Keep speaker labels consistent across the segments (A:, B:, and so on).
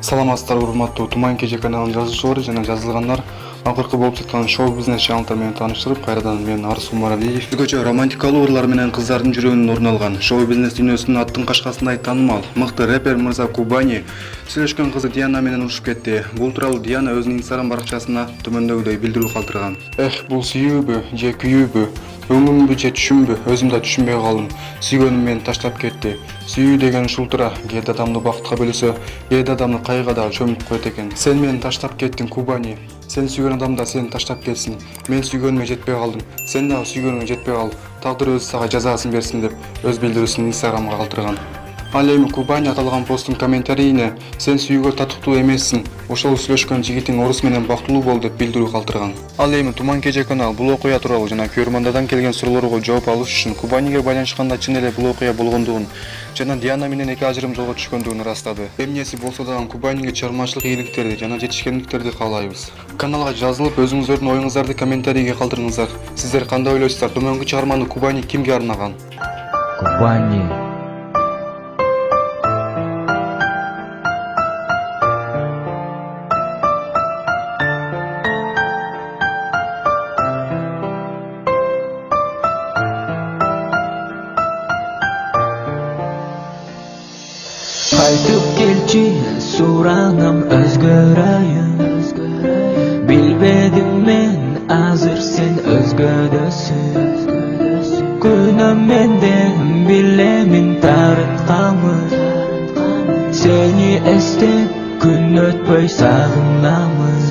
A: Саламатсыздар урматтуу Туман Кеже каналынын жазуучулары жана жазылгандар. Акыркы болуп жаткан шоу-бизнес чаңалдар менен тааныштырып, кайрадан мен Арсун Марадиев. Өзгөчө романтикалуу ырлар менен кыздардын жүрөгүнөн орун алган шоу-бизнес дүйнөсүнүн аттын кашкасындай таанымал мыкты рэпер мырза Кубани сүйлөшкөн кызы Диана менен урушуп кетти. Бул тууралуу Диана өзүнүн Instagram баракчасына төмөндөгүдөй билдирүү калтырган. Бул сүйүүбү же күйүүбү? Өңүмбү же түшүмбү? Өзүм да түшүнбөй калдым. Сүйгөнүм мени таштап кетти. Сүйүү деген ушул тура. Кээде адамды бакытка бөлөсө, кээде адамды кайгыга чөмүп коет экен. Сен мени таштап кеттиң, Кубани. Сен сүйгөн адам да сени таштап кетсин. Мен сүйгөнүмө жетпей калдым. Сен дагы сүйгөнүңө жетпей кал. Тагдыр өзү сага жазасын берсин деп өз билдирүүсүн Instagramга калтырган. Ал эми Кубани аталган посттун комментарийине сен сүйүүгө татыктуу эмессиң, ошол сүйлөшкөн жигитиң орус менен бактылуу бол деп билдирүү калтырган. Ал эми Туман Кеже канал бул окуя тууралуу жана көрөрмандардан келген суроолорго жооп алыш үчүн Кубаниге байланышканда чын эле бул окуя болгондугун жана Диана менен эки ажырым жолго түшкөндүгүн ырастады. Эмнеси болсо дагы Кубаниге чыгармачылык ийгиликтерди жана жетишкендиктерди каалайбыз. Каналга жазылып, өзүңүздөрдүн оюңуздарды комментарийге калтырыңыздар. Сиздер кандай ойлойсуздар? Төмөнкү чыгарманы Кубани кимге арнаган?
B: Кубани. Кайтып келчи, суранам өзгөрөйүн. Билбедим мен азыр сен өзгөдөсүн. Күнөм менден билемин тарткамын. Сени эстеп күн өтпөй сагынамын.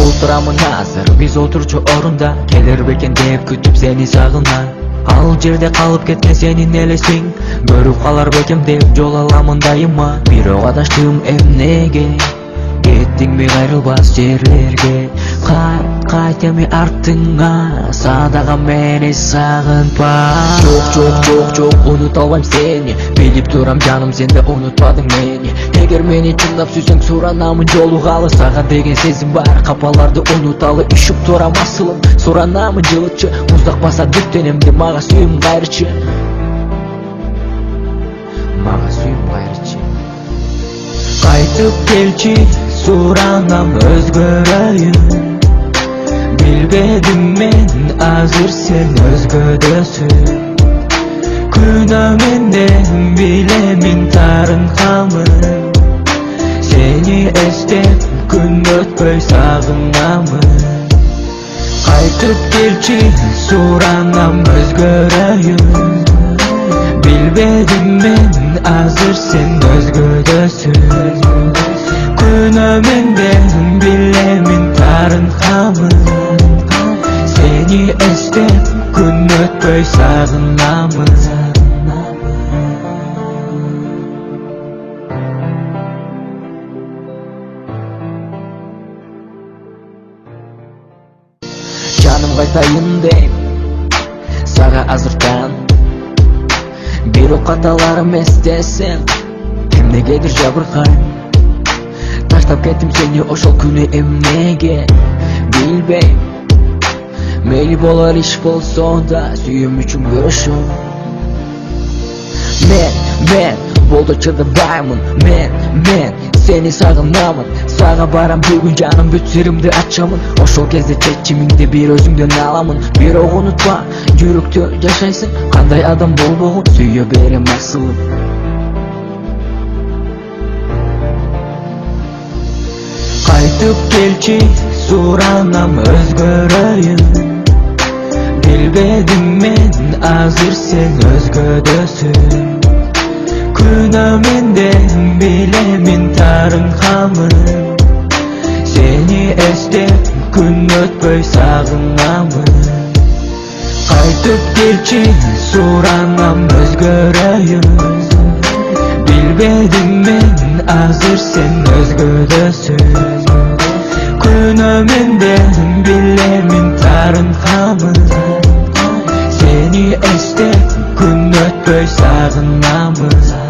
B: Отурамын азыр биз отурчу орунда, келер бекен деп күтүп сени сагынам. Ал жерде калып кеткен сенин элесиң, көрүп калар бекем деп жол аламын дайыма. Бирок адаштым эмнеге, кеттиңби кайрылбас жерлерге. Кайт эми артыңа, садага мени сагынба. Жок, унута албайм сени. Билип турам жаным, сен да унутпадың мени. Эгер мени чындап сүйсөң, суранамын жолугалы. Сага деген сезим бар, капаларды унуталы. Үшүп турам асылым, суранамын жылычы. Муздак баса дүктенемди, мага сүйүм кайрычы. Кайтып келчи, суранам өзгөрөйүн. Билбедим мен азыр сен өзгөдөсүн. Күнөө менден билемин тарынкамын. Сени эстеп күн өтпөй сагынамын. Кайтып келчи, суранам өзгөрөйүн. Билбедим мен азыр сен өзгөдөсүн. Күнөө менден билемин тарынкамын. Сени эстеп күн өтпөй сагынамын. Жаным кайтайын дейм сага азыртан. Бирок каталарым эстесем, эмнегедир жабыркайм. Таштап кеттим сени ошол күнү эмнеге, билбейм. Мейли болор иш болсо да, сүйүүм үчүн күрөшөм. Мен болду чыдабаймын. Мен сени сагынамын. Сага барам бүгүн жаным, бүт сиримди ачамын. Ошол кезде чечимиңди бир өзүңдөн аламын. Бирок унутпа, жүрөктө жашайсың. Кандай адам болбогун сүйө берем асылым. Кайтып келчи, суранам өзгөрөйүн. Билбедим мен азыр сен өзгөдөсүн. Күнөө менден билемин тарынкамын. Сени эстеп күн өтпөй сагынамын. Кайтып келчи, суранам өзгөрөйүн. Билбедим мен азыр сен өзгөдөсүн. Күнөө менден билемин тарынкамын. Сени эстеп күн өтпөй сагынамын.